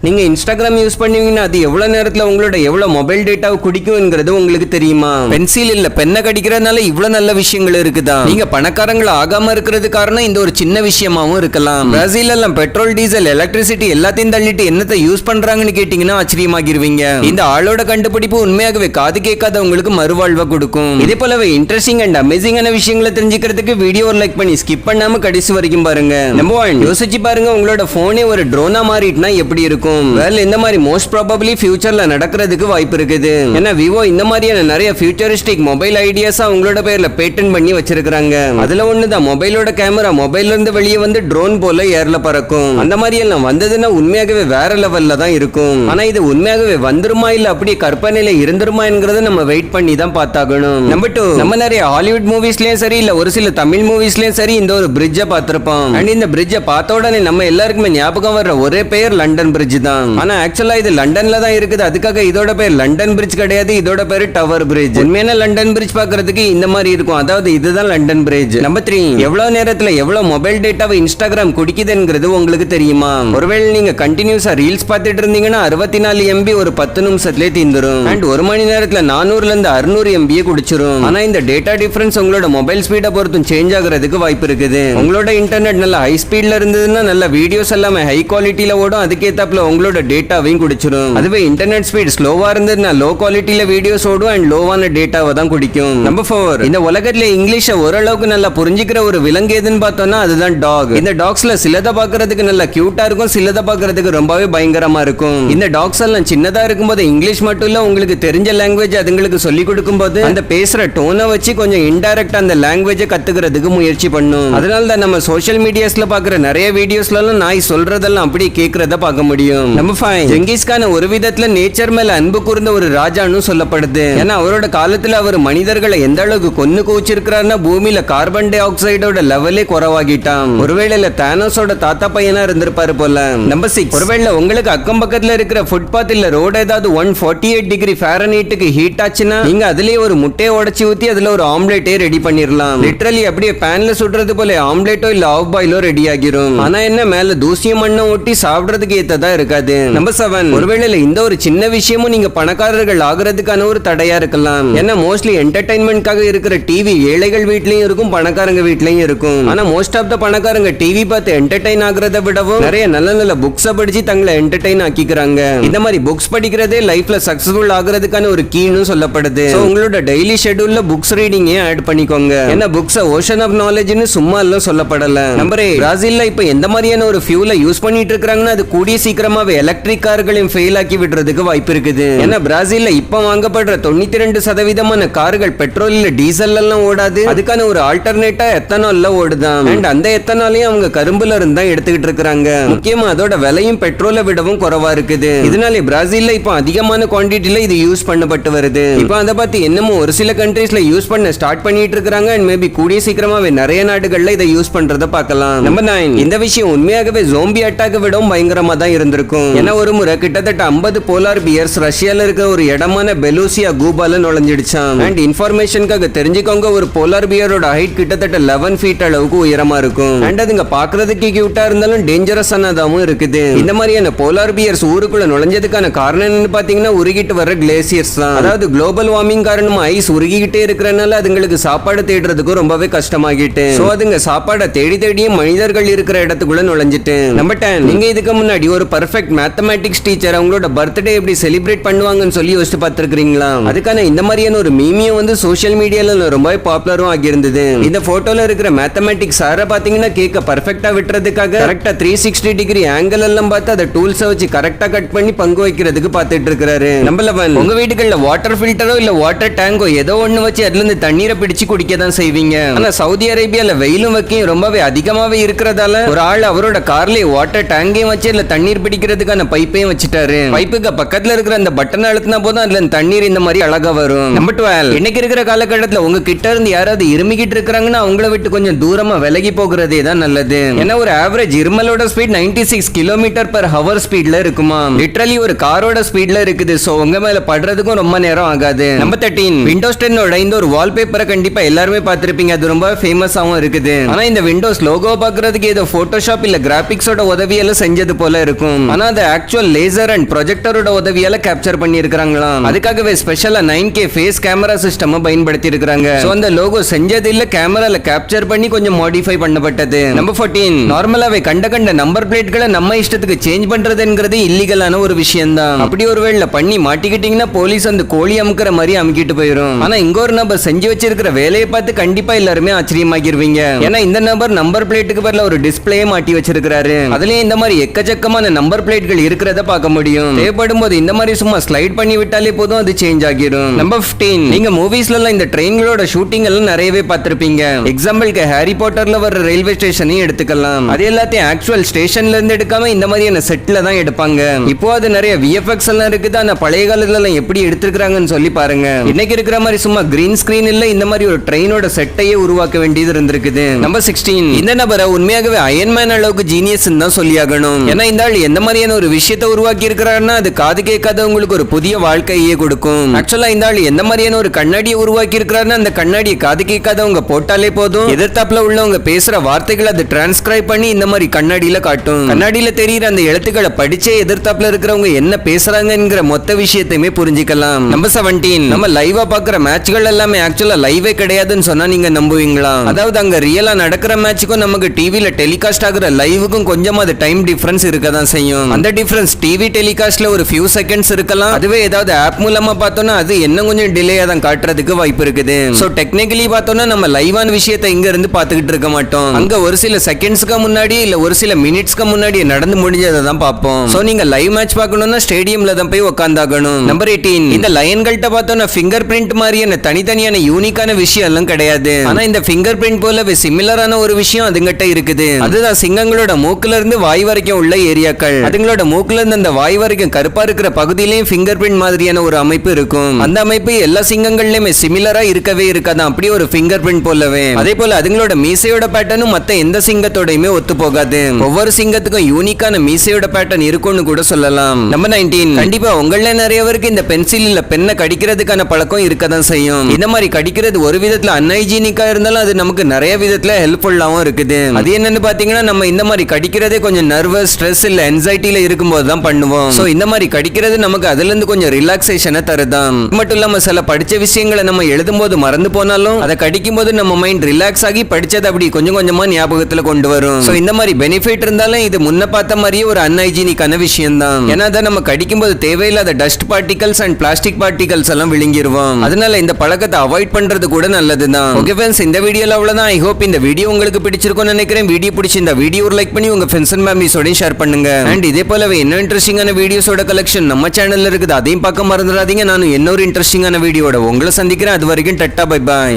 நீங்க Instagram use பண்ணுவீங்கன்னா அது எவ்வளவு நேரத்துல உங்களோட எவ்வளவு மொபைல் டேட்டாவை குடிக்கும்ங்கிறது உங்களுக்கு தெரியுமா? பென்சில் இல்ல பெண்ணை கடிக்கிறதுனால இவ்வளவு நல்ல விஷயங்கள் இருக்குதா? நீங்க பணக்காரங்கள ஆகாம இருக்கிறது காரணம் இந்த ஒரு சின்ன விஷயமாவும் இருக்கலாம். பிரேசில் எல்லாம் பெட்ரோல் டீசல் எலக்ட்ரிசிட்டி எல்லாத்தையும் தள்ளிட்டு என்னத்தை யூஸ் பண்றாங்கன்னு கேட்டீங்கன்னா ஆச்சரியமாகிருவீங்க. இந்த ஆளோட கண்டுபிடிப்பு உண்மையாகவே காது கேட்காதவங்களுக்கு மறுவாழ்வை கொடுக்கும். இதே போலவே இன்ட்ரெஸ்டிங் அண்ட் அமேசிங்கான விஷயங்களை தெரிஞ்சுக்கிறதுக்கு வீடியோ லைக் பண்ணி ஸ்கிப் பண்ணாம கடைசி வரைக்கும் பாருங்க. நம்பர் 1, யோசிச்சு பாருங்க, உங்களோட போனே ஒரு ட்ரோனா மாறிட்டுனா எப்படி இருக்கும்? இந்த மாதிரி மோஸ்ட் ப்ராபபிலி ஃபியூச்சர்ல நடக்கிறதுக்கு வாய்ப்பு இருக்குது. ஏன்னா விவோ இந்த மாதிரியான நிறைய ஃபியூச்சரிஸ்டிக் மொபைல் ஐடியாஸா உங்களோட பேர்ல பேட்டன் பண்ணி வச்சிருக்காங்க. அதுல ஒண்ணுதான் மொபைலோட கேமரா மொபைல்ல இருந்து வெளியே வந்து ட்ரோன் போல ஏர்ல பறக்கும். அந்த மாதிரி எல்லாம் வந்ததுன்னா உண்மையாகவே வேற லெவல்ல தான் இருக்கும். ஆனா இது உண்மையாகவே வந்துருமா இல்ல அப்படியே கற்பனையில இருந்துருமா என்கிறத நம்ம வெயிட் பண்ணி தான் பார்த்தாகணும். நம்பர் 2, நம்ம நிறைய ஹாலிவுட் மூவிஸ்லயும் சரி இல்ல ஒரு சில தமிழ் மூவிஸ்லயும் சரி இந்த ஒரு பிரிட்ஜை பார்த்திருப்போம். அண்ட் இந்த பிரிட்ஜை பார்த்த உடனே நம்ம எல்லாருக்குமே ஞாபகம் வர்ற ஒரே பெயர் லண்டன் பிரிட்ஜ் தான். ஆனா ஆக்சுவலா இது லண்டன்ல தான் இருக்குது. அதுக்காக இதோட பேர் லண்டன் பிரிட்ஜ் கிடையாது, இதோட பேரு டவர் பிரிட்ஜ். உண்மையான லண்டன் பிரிட்ஜ் பார்க்கிறதுக்கு இந்த மாதிரி இருக்கும். அதாவது இதுதான் லண்டன் பிரிட்ஜ். நம்பர் 3, எவ்வளவு நேரத்துல எவ்வளவு மொபைல் டேட்டாவை இன்ஸ்டாகிராம் குடிக்குதுங்கிறது உங்களுக்கு தெரியுமா? ஒருவேளை நீங்க கண்டினியூஸா ரீல்ஸ் பார்த்துட்டு இருந்தீங்கன்னா 64 MB ஒரு 10 நிமிஷத்திலே தீந்துரும். அண்ட் ஒரு மணி நேரத்துல 400 இருந்து 600 MB குடிச்சிரும். ஆனா இந்த டேட்டா டிஃபரன்ஸ் உங்களோட மொபைல் ஸ்பீட பொறுத்தும் சேஞ்ச் ஆகிறதுக்கு வாய்ப்பு இருக்குது. உங்களோட இன்டர்நெட் நல்ல ஹை ஸ்பீட்ல இருந்ததுன்னா நல்ல வீடியோஸ் எல்லாமே ஹை குவாலிட்டியில ஓடும். அதுக்கேத்தாப்புல உங்களோட டேட்டாவையும் குடிச்சிடும். அதுவே இன்டர்நெட் ஸ்பீட் ஸ்லோவா இருந்ததுன்னா லோ குவாலிட்டியில வீடியோஸ் ஓடும் அண்ட் லோவான டேட்டாவை தான் குடிக்கும். நம்பர் 4, இந்த உலகத்துல இங்கிலீஷ ஓரளவுக்கு நல்லா புரிஞ்சுக்கிற ஒரு விலங்கு எதுன்னு பார்த்தோம்னா அதுதான் டாக். இந்த டாக்ஸ்ல சிலதை பார்க்கறதுக்கு நல்லா கியூட்டா இருக்கும், சிலதை பார்க்கறதுக்கு ரொம்பவே பயங்கரமா இருக்கும். இந்த டாக்ஸ் எல்லாம் சின்னதா இருக்கும்போது இங்கிலீஷ் மட்டும் இல்ல உங்களுக்கு தெரிஞ்ச லாங்குவேஜ் அதுங்களுக்கு சொல்லி கொடுக்கும் போது அந்த பேசுற டோனை வச்சு கொஞ்சம் இன்டைரக்டா அந்த லாங்குவேஜை கத்துக்கிறதுக்கு முயற்சி பண்ணும். அதனால தான் நம்ம சோஷியல் மீடியாஸ்ல பாக்குற நிறைய வீடியோஸ்ல நாய் சொல்றதெல்லாம் அப்படி கேட்கறத பார்க்க முடியும். நம்பர் 5, ஜெங்கிஸ்கான ஒரு விதத்துல நேச்சர் மேல அன்பு கூர்ந்த ஒரு ராஜான்னு சொல்லப்படுது. ஏன்னா அவரோட காலத்துல அவர் மனிதர்களை எந்த அளவுக்கு கொன்னு குவிச்சிருக்கிறாருன்னா பூமியில கார்பன் டை ஆக்சைடோட லெவலே குறைவாகிட்டான். ஒருவேளை தானோஸோட தாத்தா பையனா இருந்திருப்பாரு போல. நம்பர் 6, ஒருவேளை உங்களுக்கு அக்கம் பக்கத்துல இருக்கிற ஃபுட்பாத் இல்ல ரோடு ஏதாவது 148 டிகிரி ஃபாரன்ஹீட்டுக்கு ஹீட் ஆச்சுன்னா நீங்க அதுலயே ஒரு முட்டையை உடைச்சு ஊத்தி அதுல ஒரு ஆம்லெட்டே ரெடி பண்ணிரலாம். லிட்டரலி அப்படியே பேன்ல சுடுறது போல ஆம்லெட்டோ இல்ல ஆஃப் பாயிலோ ரெடி ஆகிரும். ஆனா என்ன மேல தூசியும் மண்ணும் ஒட்டி சாப்பிடுறதுக்கு ஏத்ததா இருக்காது. நம்பர் 7, ஒருவேளை இந்த ஒரு சின்ன விஷயமும் நீங்க பணக்காரர்கள் ஆகிறதுக்கான ஒரு தடையா இருக்கலாம். ஏன்னா மோஸ்ட்லி என்டர்டைன்மெண்ட்காக இருக்கிற டிவி ஏழைகள் வீட்லயும் இருக்கும், பணக்காரங்க வீட்லயும் இருக்கும். ஆனா மோஸ்ட் ஆஃப் த பணக்காரங்க டிவி பார்த்து என்டர்டைன் ஆகிறத விடவும் நிறைய நல்ல நல்ல புக்ஸை படிச்சு தங்களை என்டர்டைன் ஆக்கிக்கிறாங்க. இந்த மாதிரி புக்ஸ் படிக்கிறதே லைஃப்ல சக்சஸ்ஃபுல் ஆகிறதுக்கான ஒரு கீன்னு சொல்லப்படுது. உங்களோட டெய்லி ஷெட்யூல்ல புக்ஸ் ரீடிங் ஆட் பண்ணிக்கோங்க. ஏன்னா புக்ஸ் ஓஷன் ஆஃப் நாலேஜ்னு சும்மா எல்லாம் சொல்லப்படல. நம்பர் 8, பிரேசில்ல இப்ப எந்த மாதிரியான ஒரு ஃபியூலை யூஸ் பண்ணிட்டு இருக்காங்கன்னா அது கூடிய சீக்கிரமாவே எலக்ட்ரிக் கார்களையும் ஃபெயில் ஆக்கி விடுறதுக்கு வாய்ப்பு இருக்குது. ஏன்னா பிரேசில்ல இப்ப வாங்கப்படுற 92% கார்கள் பெட்ரோல் இல்ல டீசல் எல்லாம் ஓடாது. அதுக்கான ஒரு ஆல்டர்னேட்டா எத்தனால்ல ஓடுதான். அண்ட் அந்த எத்தனாலையும் அவங்க கரும்புல இருந்து தான் எடுத்துக்கிட்டு இருக்காங்க. முக்கியமா அதோட விலையும் பெட்ரோலை விடவும் குறைவா இருக்குது. இதனால பிரேசில்ல இப்ப அதிகமான குவான்டிட்டில இது யூஸ் பண்ணப்பட்டு வருது. இப்ப அதை பத்தி என்னமோ ஒரு சில கண்ட்ரீஸ்ல யூஸ் பண்ண ஸ்டார்ட் பண்ணிட்டு இருக்காங்க. அண்ட் மேபி கூடிய சீக்கிரமாவே நிறைய நாடுகள்ல இதை யூஸ் பண்றத பார்க்கலாம். நம்பர் 9, இந்த விஷயம் உண்மையாகவே ஜோம்பி அட்டாக் விடவும் பயங்கரமா தான் இருந்திருக்கும். ஏன்னா ஒரு முறை கிட்டத்தட்ட 50 போலார் பியர்ஸ் ரஷ்யால இருக்க ஒரு இடமான பெலூசியா கூபால நுழைஞ்சிடுச்சான். அண்ட் இன்ஃபர்மேஷனுக்காக தெரிஞ்சுக்கோங்க, ஒரு போலார் பியரோட ஹைட் கிட்டத்தட்ட 11 ஃபீட் அளவுக்கு உயரமா இருக்கும். அண்ட் அதுங்க பாக்குறதுக்கு கியூட்டா இருந்தாலும் டேஞ்சரஸ் ஆனதாவும் இருக்குது. இந்த மாதிரியான போலார் பியர்ஸ் ஊருக்குள்ள நுழைஞ்சதுக்கான காரணம் என்னன்னு பாத்தீங்கன்னா உருகிட்டு வர கிளேசியர்ஸ் தான். அதாவது குளோபல் வார்மிங் காரணமா ஐஸ் உருகிக்கிட்டே இருக்கிறனால அதுங்களுக்கு சாப்பாடு தேடுறதுக்கு ரொம்பவே கஷ்டமாகிட்டு சோ அதுங்க சாப்பாடை தேடி தேடியும் மனிதர்கள் இருக்கிற இடத்துக்குள்ள நுழைஞ்சிட்டு. நம்பர் 10, நீங்க இதுக்கு முன்னாடி ஒரு பெர்ஃபெக்ட் மேத்தமேட்டிக்ஸ் டீச்சர் அவங்களோட பர்த்டே எப்படி செலிப்ரேட் பண்ணுவாங்கன்னு சொல்லி யோசிச்சு பார்த்திருக்கீங்களா? அதுக்கான இந்த மாதிரியான ஒரு மீமியும் வந்து சோஷியல் மீடியால ரொம்பவே பாப்புலரும் ஆகி இருந்தது. இந்த போட்டோல இருக்கிற மேத்தமேட்டிக்ஸ் சாரை பாத்தீங்கன்னா கேக்க பர்ஃபெக்டா விட்டுறதுக்காக கரெக்டா 360 டிகிரி ஆங்கிள் எல்லாம் பார்த்து அதை டூல்ஸை வச்சு கரெக்டா கட் பண்ணி பங்கு வைக்கிறதுக்கு பார்த்துட்டு இருக்காரு. நம்பர் 11, உங்க வீட்டுகள்ல வாட்டர் ஃபில்டரோ இல்ல வாட்டர் டேங்கோ ஏதோ ஒண்ணு வச்சு அதுல இருந்து தண்ணீரை பிடிச்சு குடிக்க தான் செய்வீங்க. ஆனா சவுதி அரேபியால வெயிலும் வைக்கையும் ரொம்பவே அதிகமாவே இருக்கிறதால ஒரு ஆள் அவரோட கார்லயே வாட்டர் டேங்கையும் வச்சு இல்ல தண்ணீர் பிடிக்கிறதுக்கான பைப்பையும் வச்சுட்டாரு. பைப்புக்கு பக்கத்துல இருக்கிற அந்த பட்டன் அழுத்தினா போதும் அதுல தண்ணீர் இந்த மாதிரி அழகா வரும். நம்பர் 12, இன்னைக்கு இருக்கிற காலகட்டத்துல உங்க கிட்ட இருந்து யாராவது இருமிக்கிட்டு இருக்காங்கன்னா அவங்கள விட்டு கொஞ்சம் தூரமா விலகி போகிறதே தான் நல்லது. ஏன்னா ஒரு ஆவரேஜ் இருமலோட ஸ்பீட் 96 km/h ஸ்பீட்ல இருக்குமா. லிட்டரலி ஒரு காரோட ஸ்பீட்ல இருக்குது. சோ உங்க மேல படுறதுக்கும் ரொம்ப நேரம் ஆகாது. நம்பர் 13, விண்டோஸ் 10 இந்த ஒரு வால்பேப்பரை கண்டிப்பா எல்லாருமே பார்த்திருப்பீங்க. அது ரொம்ப ஃபேமஸாவும் இருக்குது. ஆனா இந்த விண்டோஸ் லோகோ பாக்குறதுக்கு ஏதோ போட்டோஷாப் இல்ல கிராபிக்ஸோட உதவியெல்லாம் செஞ்சது போல இருக்கும். ஆனா அது ஆக்சுவல் லேசர் அண்ட் ப்ரொஜெக்டரோட உதவியால கேப்சர் பண்ணி இருக்காங்களாம். அதுக்காகவே ஸ்பெஷலா 9K ஃபேஸ் கேமரா சிஸ்டம் பயன்படுத்தி இருக்காங்க. சோ அந்த லோகோ செஞ்சது இல்ல, கேமரால கேப்சர் பண்ணி கொஞ்சம் மாடிஃபை பண்ணப்பட்டது. நம்பர் 14, நார்மலாவே கண்ட நம்பர் பிளேட்களை நம்ம இஷ்டத்துக்கு சேஞ்ச் பண்றதுங்கிறது இல்லீகலான ஒரு விஷயம் தான். அப்படி ஒருவேளை பண்ணி மாட்டிக்கிட்டீங்கன்னா போலீஸ் அந்த கோழி அமுக்கிற மாதிரி அமுக்கிட்டு போயிடும். ஆனா இங்க ஒரு நபர் செஞ்சு வச்சிருக்கிற வேலையை பார்த்து கண்டிப்பா எல்லாருமே ஆச்சரியமாகிருவீங்க. ஏன்னா இந்த நபர் நம்பர் பிளேட்டுக்கு பதிலா ஒரு டிஸ்பிளே மாட்டி வச்சிருக்காரு. அதுலயும் இந்த மாதிரி எக்கச்சக்கமான நம்பர் பிளேட்கள் இருக்கிறத பார்க்க முடியும். தேவைப்படும் போது இந்த மாதிரி சும்மா ஸ்லைட் பண்ணி விட்டாலே போதும், அது சேஞ்ச் ஆகிடும். நம்பர் 15, நீங்க மூவிஸ்ல எல்லாம் இந்த ட்ரெயின்களோட ஷூட்டிங் எல்லாம் நிறையவே பார்த்திருப்பீங்க. எக்ஸாம்பிளுக்கு ஹாரி பாட்டர்ல வர ரயில்வே ஸ்டேஷனையும் எடுத்துக்கலாம். அது எல்லாத்தையும் ஆக்சுவல் ஸ்டேஷன்ல இருந்து எடுக்காம இந்த மாதிரியான செட்ல தான் எடுப்பாங்க. இப்போ அது நிறைய VFX எல்லாம் இருக்குது. ஆனா பழைய காலத்துல எல்லாம் எப்படி எடுத்திருக்காங்கன்னு சொல்லி பாருங்க. இன்னைக்கு இருக்கிற மாதிரி சும்மா கிரீன் ஸ்கிரீன் இல்ல, இந்த மாதிரி ஒரு ட்ரெயினோட செட்டையே உருவாக்க வேண்டியது இருந்திருக்குது. நம்பர் 16, இந்த நபரை உண்மையாகவே அயன்மேன் அளவுக்கு ஜீனியஸ் தான் சொல்லியாகணும். ஏன்னா இந்த ஆள் எந்த மாதிரியான ஒரு விஷயத்தை உருவாக்கி இருக்கிறாருன்னா அது காது கேட்காதவங்களுக்கு ஒரு புதிய வாழ்க்கையே கொடுக்கும். ஆக்சுவலா இந்த ஆள் எந்த மாதிரியான ஒரு கண்ணாடியை உருவாக்கி இருக்கிறாருன்னா அந்த கண்ணாடியை காது கேட்காதவங்க போட்டாலே போதும், எதிர்த்தாப்புல உள்ளவங்க பேசுற வார்த்தைகளை அது டிரான்ஸ்கிரைப் பண்ணி இந்த மாதிரி கண்ணாடியில காட்டும். கண்ணாடியில தெரியுற அந்த எழுத்துக்களை படிச்சே எதிர்த்தாப்புல இருக்கிறவங்க என்ன பேசுறாங்கங்கிற மொத்த விஷயத்தையுமே புரிஞ்சுக்கலாம். நம்பர் 17, நம்ம லைவா பாக்குற மேட்ச்கள் எல்லாமே ஆக்சுவலா லைவே கிடையாதுன்னு சொன்னா நீங்க நம்புவீங்களா? அதாவது அங்க ரியலா நடக்கிற மேட்சுக்கும் நமக்கு டிவில டெலிகாஸ்ட் ஆகுற லைவுக்கும் கொஞ்சம் அது டைம் டிஃபரன்ஸ் இருக்கதான் செய்யும். அந்த டிஃபரன்ஸ் டிவி டெலிகாஸ்ட்ல ஒரு ஃபியூ செகண்ட்ஸ் இருக்கலாம். அதுவே ஏதாவது ஆப் மூலமா பார்த்தோம்னா அது என்ன கொஞ்சம் டிலேயா தான் காட்டுறதுக்கு வாய்ப்பு இருக்குது. சோ டெக்னிக்கலி பார்த்தோம்னா நம்ம லைவான விஷயத்தை இங்க இருந்து பாத்துக்கிட்டு இருக்க மாட்டோம். அங்க ஒரு சில செகண்ட்ஸ்க்கு முன்னாடி இல்ல ஒரு சில மினிட்ஸ்க்கு முன்னாடி நடந்து முடிஞ்சதை தான் பார்ப்போம். சோ நீங்க லைவ் மேட்ச் பார்க்கணும்னா ஸ்டேடியம்ல தான் போய் உட்கார்ந்தாகணும். நம்பர் 18, இந்த லயன்கள்ட்ட பார்த்தோம்னா ஃபிங்கர் பிரிண்ட் மாதிரியான தனித்தனியான யூனிக்கான விஷயம் எல்லாம் கிடையாது. ஆனா இந்த ஃபிங்கர் பிரிண்ட் போலவே சிமிலரான ஒரு விஷயம் அதுங்கிட்ட இருக்குது. அதுதான் சிங்கங்களோட மூக்குல இருந்து வாய் வரைக்கும் உள்ள ஏரியாக்கள். அதுங்களோட மூக்குல இருந்து அந்த வாய் வரைக்கும் கருப்பா இருக்கிற பகுதியிலையும் ஃபிங்கர் பிரிண்ட் மாதிரியான ஒரு அமைப்பு இருக்கும். அந்த அமைப்பு எல்லா சிங்கங்கள்லயுமே சிமிலரா இருக்கவே இருக்காதான், அப்படி ஒரு ஃபிங்கர் பிரிண்ட் போலவே. அதே போல அதுங்களோட மீசையோட பேட்டர்னும் மத்த எந்த சிங்கத்தோடையுமே ஒத்து போகாது. ஒவ்வொரு சிங்கத்துக்கும் யூனிக்கான மீசையோட பேட்டர்ன் இருக்கும்னு கூட சொல்லலாம். நம்பர் 19, கண்டிப்பா உங்கள நிறைய பேருக்கு இந்த பென்சில் இல்ல பென்னை கடிக்கிறதுக்கான பழக்கம் இருக்கதான் செய்யும். இந்த மாதிரி கடிக்கிறது ஒரு விதத்துல அன்ஹைஜீனிக்கா இருந்தாலும் அது நமக்கு நிறைய விதத்துல ஹெல்ப்ஃபுல்லாவும் இருக்குது. அது என்னன்னு பாத்தீங்கன்னா நம்ம இந்த மாதிரி கடிக்கிறதே கொஞ்சம் நர்வஸ், ஸ்ட்ரெஸ் இல்ல என்சைட்டில இருக்கும்போது தான் பண்ணுவோம். சோ இந்த மாதிரி கடிக்கிறது நமக்கு அதுல இருந்து கொஞ்சம் ரிலாக்ஸேஷனை தருதான். மட்டும் இல்லாம சில படிச்ச விஷயங்களை நம்ம எழுதும் போது மறந்து போனாலும் அதை கடிக்கும் போது நம்ம மைண்ட் ரிலாக்ஸ் ஆகி படிச்சது அப்படி கொஞ்சம் கொஞ்சமா ஞாபகத்துல கொண்டு வரும். சோ இந்த மாதிரி பெனிஃபிட் இருந்தாலும் இது முன்ன பார்த்த மாதிரியே ஒரு அன்ஹைஜீனிக்கான விஷயம் தான். ஏன்னா அதை நம்ம கடிக்கும் போது தேவையில்லாத dust particles and plastic particles எல்லாம் விழுங்கிருவோம். அதனால இந்த பழக்கத்தை அவாய்ட் பண்றது கூட நல்லதுதான். ஓகே ஃப்ரெண்ட்ஸ், இந்த வீடியோல அவ்வளவுதான். ஐ ஹோப் இந்த வீடியோ உங்களுக்கு பிடிச்சிருக்கும்னு நினைக்கிறேன். வீடியோ பிடிச்சிருந்தா வீடியோ லைக் பண்ணி உங்க ஃப்ரெண்ட்ஸ் அண்ட் ஃபேமிலிஸோட ஷேர் பண்ணுங்க. அண்ட் இதே போலவே இன்னும் இன்ட்ரெஸ்டிங்கான வீடியோஸோட கலெக்ஷன் நம்ம சேனல்ல இருக்குது, அதையும் பார்க்க மறந்துடாதீங்க. நானும் இன்னொரு இன்ட்ரெஸ்டிங்கான வீடியோட உங்களை சந்திக்கிறேன். அது வரைக்கும் டட்டா, பை பாய்.